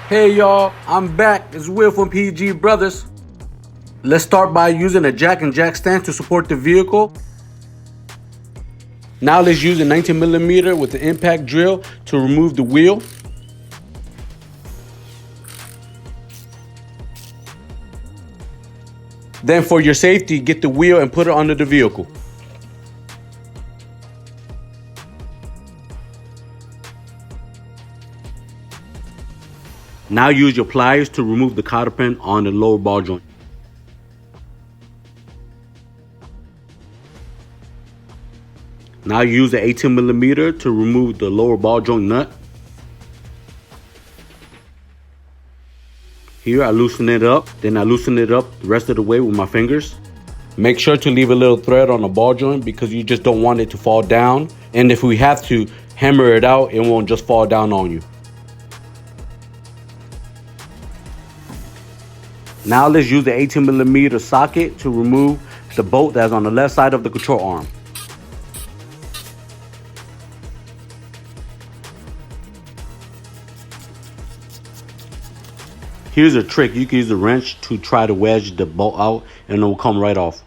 Hey y'all, I'm back. It's Will from PG Brothers. Let's start by using a jack and jack stand to support the vehicle. Now let's use a 19mm with the impact drill to remove the wheel. Then for your safety, get the wheel and put it under the vehicle. Now use your pliers to remove the cotter pin on the lower ball joint. Now use the 18mm to remove the lower ball joint nut. Here I loosen it up, then I loosen it up the rest of the way with my fingers. Make sure to leave a little thread on the ball joint because you just don't want it to fall down. And if we have to hammer it out, it won't just fall down on you. Now let's use the 18mm socket to remove the bolt that's on the left side of the control arm. Here's a trick. You can use a wrench to try to wedge the bolt out and it will come right off.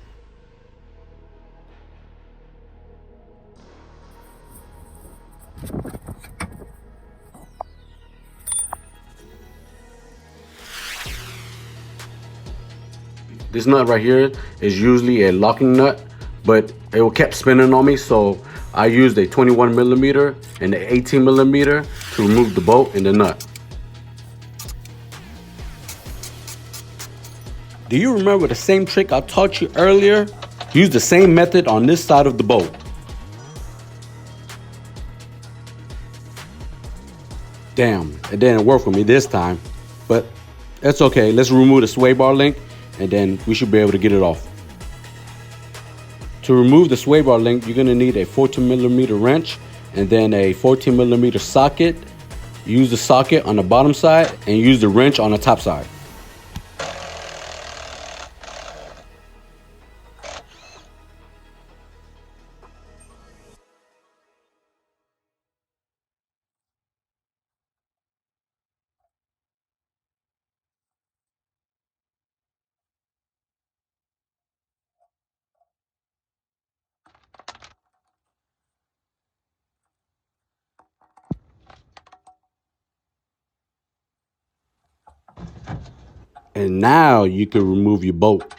This nut right here is usually a locking nut, but it kept spinning on me, so I used a 21mm and an 18mm to remove the bolt and the nut. Do you remember the same trick I taught you earlier? Use the same method on this side of the bolt. Damn, it didn't work for me this time, but that's okay. Let's remove the sway bar link and then we should be able to get it off. To remove the sway bar link, you're gonna need a 14mm wrench and then a 14mm socket. Use the socket on the bottom side and use the wrench on the top side. And now you can remove your bolt.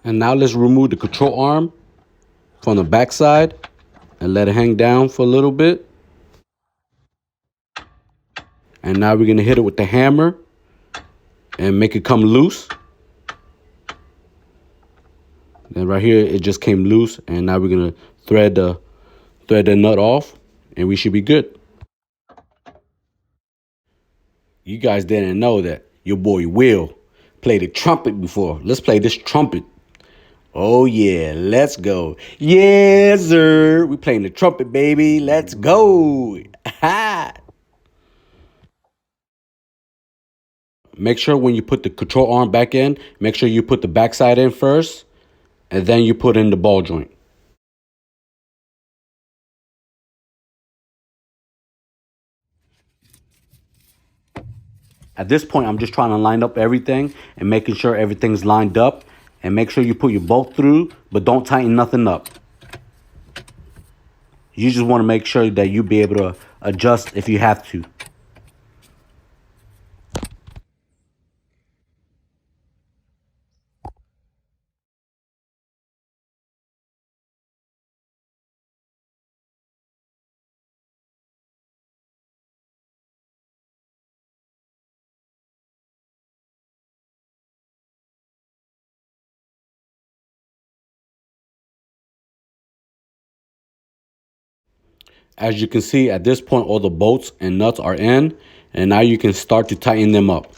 And now let's remove the control arm from the back side and let it hang down for a little bit. And now we're gonna hit it with the hammer and make it come loose. And right here, it just came loose. And now we're gonna thread the nut off and we should be good. You guys didn't know that your boy Will played the trumpet before. Let's play this trumpet. Oh yeah, let's go. Yes, sir. We playing the trumpet, baby. Let's go. Make sure when you put the control arm back in, make sure you put the backside in first, and then you put in the ball joint. At this point, I'm just trying to line up everything and making sure everything's lined up. And make sure you put your bolt through, but don't tighten nothing up. You just want to make sure that you be able to adjust if you have to. As you can see, at this point, all the bolts and nuts are in, and now you can start to tighten them up.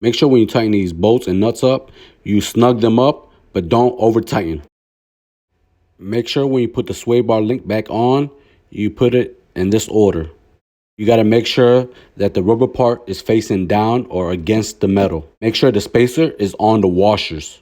Make sure when you tighten these bolts and nuts up, you snug them up, but don't over tighten. Make sure when you put the sway bar link back on, you put it in this order. You got to make sure that the rubber part is facing down or against the metal. Make sure the spacer is on the washers.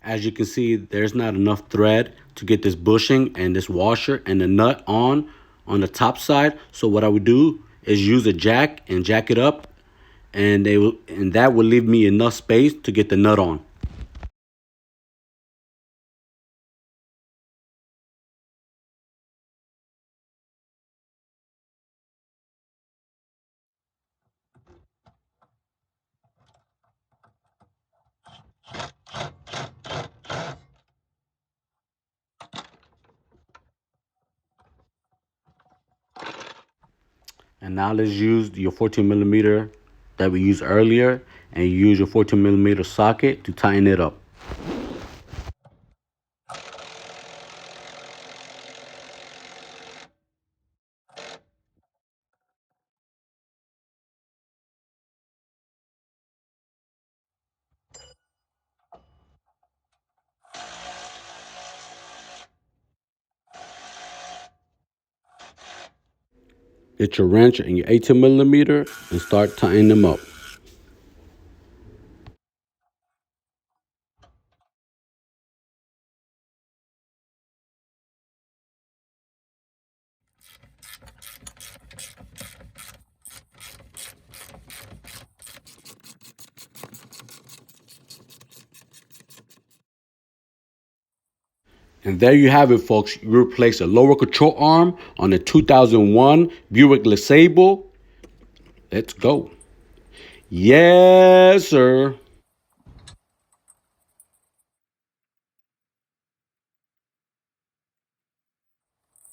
As you can see, there's not enough thread to get this bushing and this washer and the nut on the top side. So what I would do is use a jack and jack it up, and that will leave me enough space to get the nut on. And now let's use your 14 millimeter that we used earlier, and use your 14 millimeter socket to tighten it up. Get your wrench and your 18 millimeter and start tightening them up. And there you have it, folks. You replace a lower control arm on a 2001 Buick LeSabre. Let's go. Yes, sir.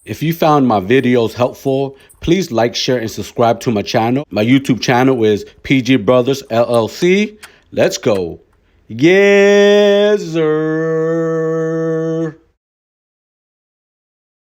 If you found my videos helpful, please like, share, and subscribe to my channel. My YouTube channel is PG Brothers LLC. Let's go. Yes, sir.